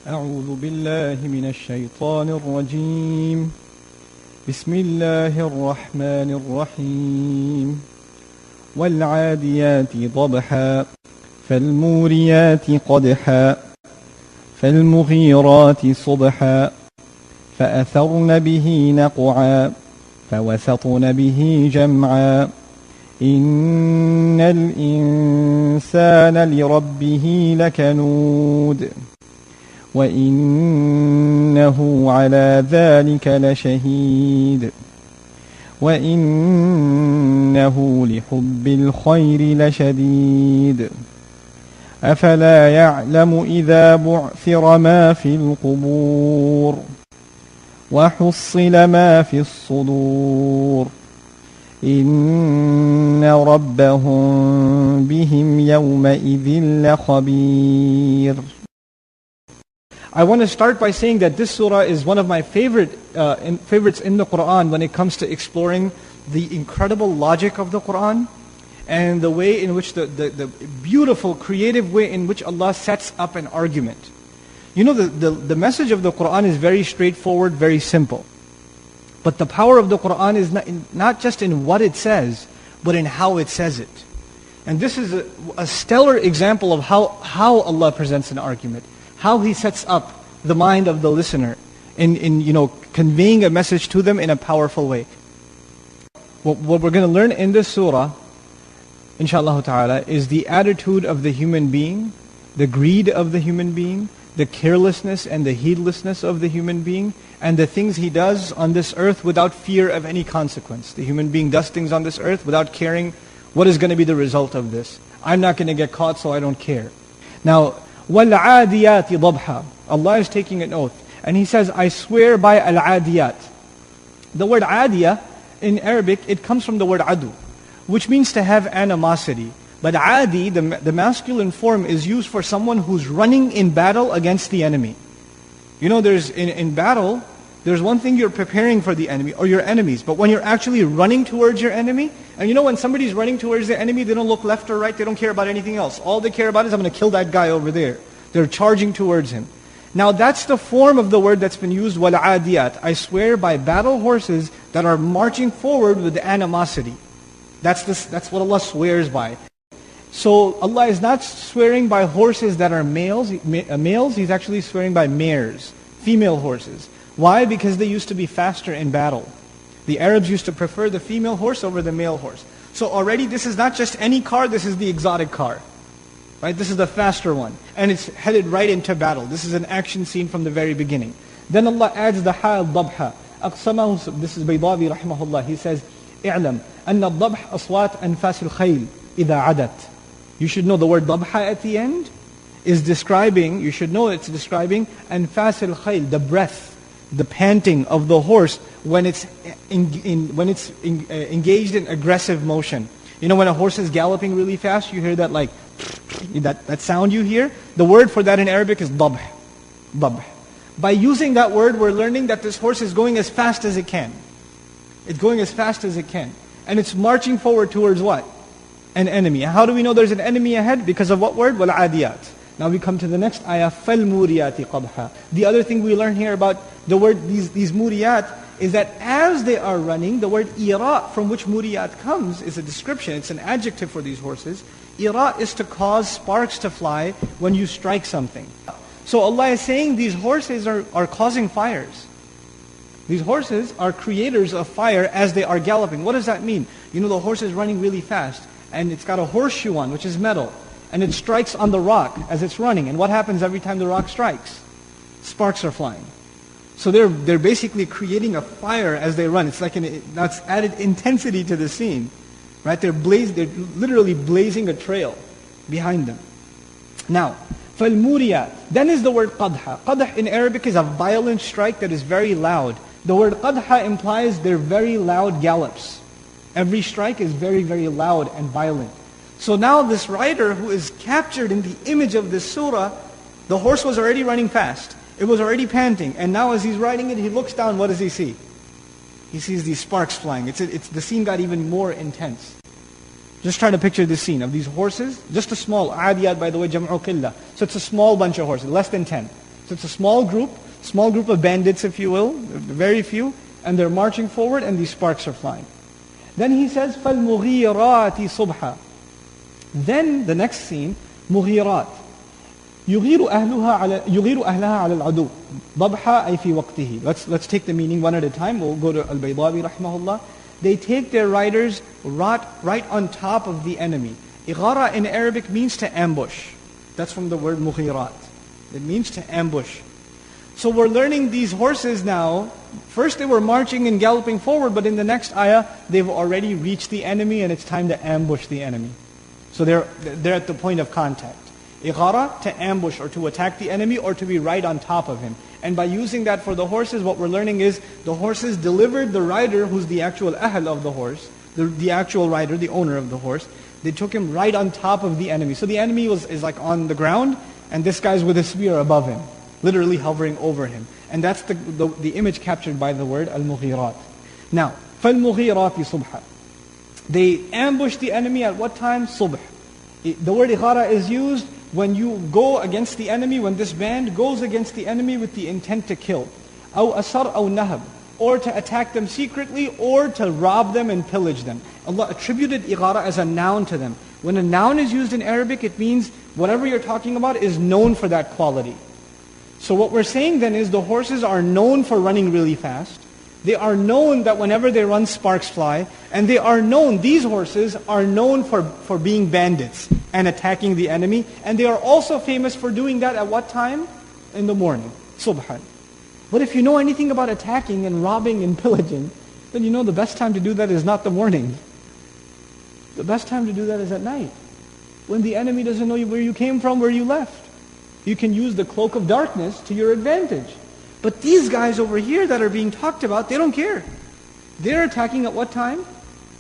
أعوذ بالله من الشيطان الرجيم. بسم الله الرحمن الرحيم. والعاديات ضبحا فالموريات قدحا فالمغيرات صبحا فأثرن به نقعا فوسطن به جمعا إن الإنسان لربه لكنود وإنه على ذلك لشهيد وإنه لحب الخير لشديد أفلا يعلم إذا بعثر ما في القبور وحصل ما في الصدور إن ربهم بهم يومئذ لخبير. I want to start by saying that this surah is one of my favorites in the Quran when it comes to exploring the incredible logic of the Quran and the way in which the beautiful, creative way in which Allah sets up an argument. You know, the message of the Quran is very straightforward, very simple. But the power of the Quran is not just in what it says, but in how it says it. And this is a stellar example of how Allah presents an argument. How He sets up the mind of the listener in conveying a message to them in a powerful way. What we're going to learn in this surah, inshallah ta'ala, is the attitude of the human being, the greed of the human being, the carelessness and the heedlessness of the human being, and the things he does on this earth without fear of any consequence. The human being does things on this earth without caring what is going to be the result of this. I'm not going to get caught, so I don't care. Now, وَالْعَادِيَاتِ ضَبْحًا. Allah is taking an oath. And He says, I swear by al-adiyat. The word adiyah, in Arabic, it comes from the word adu, which means to have animosity. But adi, the masculine form, is used for someone who's running in battle against the enemy. You know, in battle, there's one thing you're preparing for the enemy, or your enemies. But when you're actually running towards your enemy, and you know when somebody's running towards the enemy, they don't look left or right, they don't care about anything else. All they care about is, I'm going to kill that guy over there. They're charging towards him. Now that's the form of the word that's been used, وَالْعَادِيَاتِ. I swear by battle horses that are marching forward with animosity. That's what Allah swears by. So Allah is not swearing by horses that are males. He's actually swearing by mares, female horses. Why? Because they used to be faster in battle. The Arabs used to prefer the female horse over the male horse. So already this is not just any car, this is the exotic car. Right? This is the faster one. And it's headed right into battle. This is an action scene from the very beginning. Then Allah adds the ha'al dabha. أقسمه, this is Baydawi rahimahullah. He says, اعلم أن الضبح أصوات أنفاس الخيل إذا عدت. You should know the word dabha at the end is describing, you should know it's describing أنفاس الخيل, the breath, the panting of the horse when it's engaged in aggressive motion. You know when a horse is galloping really fast, you hear that like, that sound you hear? The word for that in Arabic is dabh. Dabh. By using that word, we're learning that this horse is going as fast as it can. It's going as fast as it can. And it's marching forward towards what? An enemy. How do we know there's an enemy ahead? Because of what word? وَالْعَادِيَاتِ. Now we come to the next ayah, فَالْمُورِيَاتِ قَدْحًا. The other thing we learn here about the word, these muriyat, is that as they are running, the word ira, from which muriyat comes, is a description, it's an adjective for these horses. Ira is to cause sparks to fly when you strike something. So Allah is saying these horses are causing fires. These horses are creators of fire as they are galloping. What does that mean? You know the horse is running really fast, and it's got a horseshoe on, which is metal, and it strikes on the rock as it's running. And what happens every time the rock strikes? Sparks are flying. So they're basically creating a fire as they run. It's like that's added intensity to the scene, right? They're literally blazing a trail behind them. Now, فَالْمُورِيَاتِ. Then is the word qadha. Qadha in Arabic is a violent strike that is very loud. The word qadha implies they're very loud gallops. Every strike is very, very loud and violent. So now this rider who is captured in the image of this surah, the horse was already running fast. It was already panting. And now as he's riding it, he looks down, what does he see? He sees these sparks flying. The scene got even more intense. Just try to picture this scene of these horses, just a small, Adijat by the way, jam'u qillah. So it's a small bunch of horses, less than 10. So it's a small group of bandits if you will, very few, and they're marching forward and these sparks are flying. Then he says, فَالْمُغِيرَاتِ صُبْحًا. Then the next scene, مُغِيرات. يغير أهلها على العدو ضبحا أي في وقته. Let's take the meaning one at a time. We'll go to Al-Baydawi rahimahullah. They take their riders right on top of the enemy. Ighara in Arabic means to ambush. That's from the word mughirat. It means to ambush. So we're learning these horses now. First they were marching and galloping forward, but in the next ayah, they've already reached the enemy and it's time to ambush the enemy. So they're at the point of contact. Ighara, to ambush or to attack the enemy or to be right on top of him. And by using that for the horses, what we're learning is the horses delivered the rider who's the actual ahl of the horse, the actual rider, the owner of the horse. They took him right on top of the enemy. So the enemy is like on the ground and this guy's with a spear above him, literally hovering over him. And that's the image captured by the word al-mughirat. Now, فَالْمُغِيرَاتِ صُبْحًا. They ambushed the enemy at what time? Subh. The word ighara is used when you go against the enemy, when this band goes against the enemy with the intent to kill. أو أسر أو نهب. Or to attack them secretly, or to rob them and pillage them. Allah attributed ighara as a noun to them. When a noun is used in Arabic, it means whatever you're talking about is known for that quality. So what we're saying then is the horses are known for running really fast. They are known that whenever they run, sparks fly. And they are known, these horses are known for being bandits and attacking the enemy. And they are also famous for doing that at what time? In the morning. Subhan. But if you know anything about attacking and robbing and pillaging, then you know the best time to do that is not the morning. The best time to do that is at night. When the enemy doesn't know where you came from, where you left. You can use the cloak of darkness to your advantage. But these guys over here that are being talked about, they don't care. They're attacking at what time?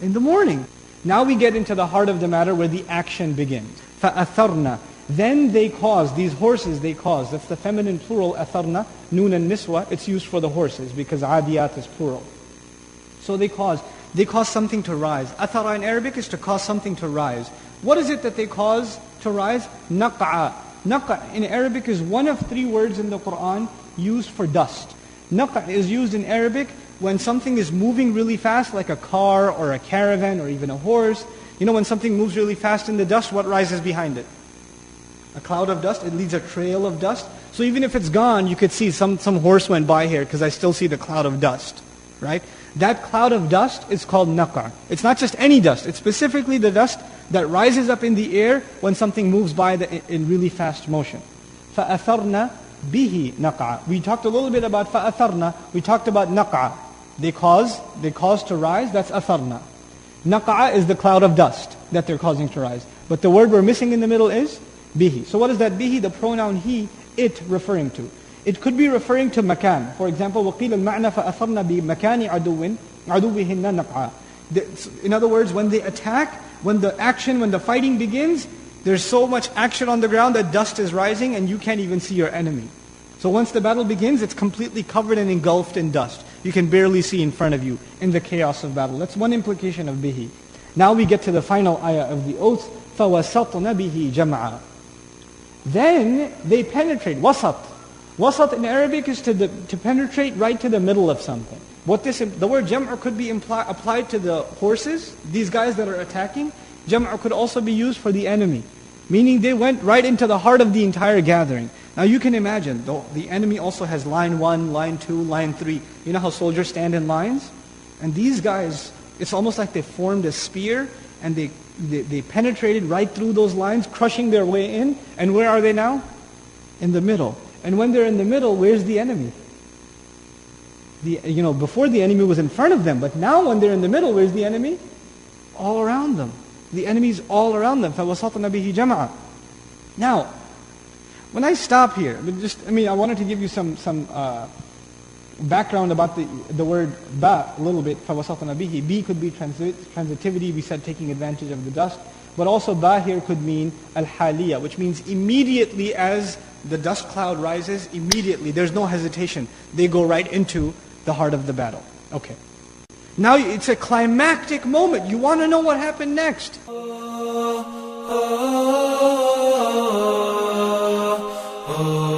In the morning. Now we get into the heart of the matter where the action begins. فَأَثَرْنَا. Then they cause, these horses they cause, that's the feminine plural, atharna, noon and niswa, it's used for the horses because adiyat is plural. So they cause something to rise. Athara in Arabic is to cause something to rise. What is it that they cause to rise? Naq'a. Naq'a in Arabic is one of three words in the Quran used for dust. Naq'a is used in Arabic when something is moving really fast, like a car or a caravan or even a horse. You know, when something moves really fast in the dust, what rises behind it? A cloud of dust, it leaves a trail of dust. So even if it's gone, you could see some horse went by here because I still see the cloud of dust, right? That cloud of dust is called naqa. It's not just any dust, it's specifically the dust that rises up in the air when something moves by in really fast motion. فَأَثَرْنَا بِهِ نَقْعًا. We talked a little bit about فَأَثَرْنَا, we talked about naqa. They cause to rise, that's atharna. Naqa is the cloud of dust that they're causing to rise. But the word we're missing in the middle is bihi. So what is that bihi? The pronoun he, it referring to. It could be referring to makan. For example, وَقِيلَ الْمَعْنَى فَأَثَرْنَا بِمَكَانِ عَدُوِّهِنَّ نَقْعًا. In other words, when they attack, when the fighting begins, there's so much action on the ground that dust is rising and you can't even see your enemy. So once the battle begins, it's completely covered and engulfed in dust. You can barely see in front of you in the chaos of battle. That's one implication of bihi. Now we get to the final ayah of the oath. فَوَسَطْنَ بِهِ جَمْعًا. Then they penetrate. Wasat. Wasat in Arabic is to penetrate right to the middle of something. The word jam'a could be applied to the horses, these guys that are attacking. Jam'a could also be used for the enemy. Meaning they went right into the heart of the entire gathering. Now you can imagine, the enemy also has line 1, line 2, line 3. You know how soldiers stand in lines? And these guys, it's almost like they formed a spear and they penetrated right through those lines, crushing their way in. And where are they now? In the middle. And when they're in the middle, where's the enemy? Before the enemy was in front of them, but now when they're in the middle, where's the enemy? All around them. The enemy's all around them. فَوَسَطْنَ بِهِ جَمْعًا. Now, when I stop here, I wanted to give you some background about the word ba a little bit. فَوَسَطْنَ بِهِ. Bi could be transitivity, we said taking advantage of the dust. But also ba here could mean al-haliyah, which means immediately as the dust cloud rises, immediately, there's no hesitation. They go right into the heart of the battle. Okay. Now it's a climactic moment. You want to know what happened next. Oh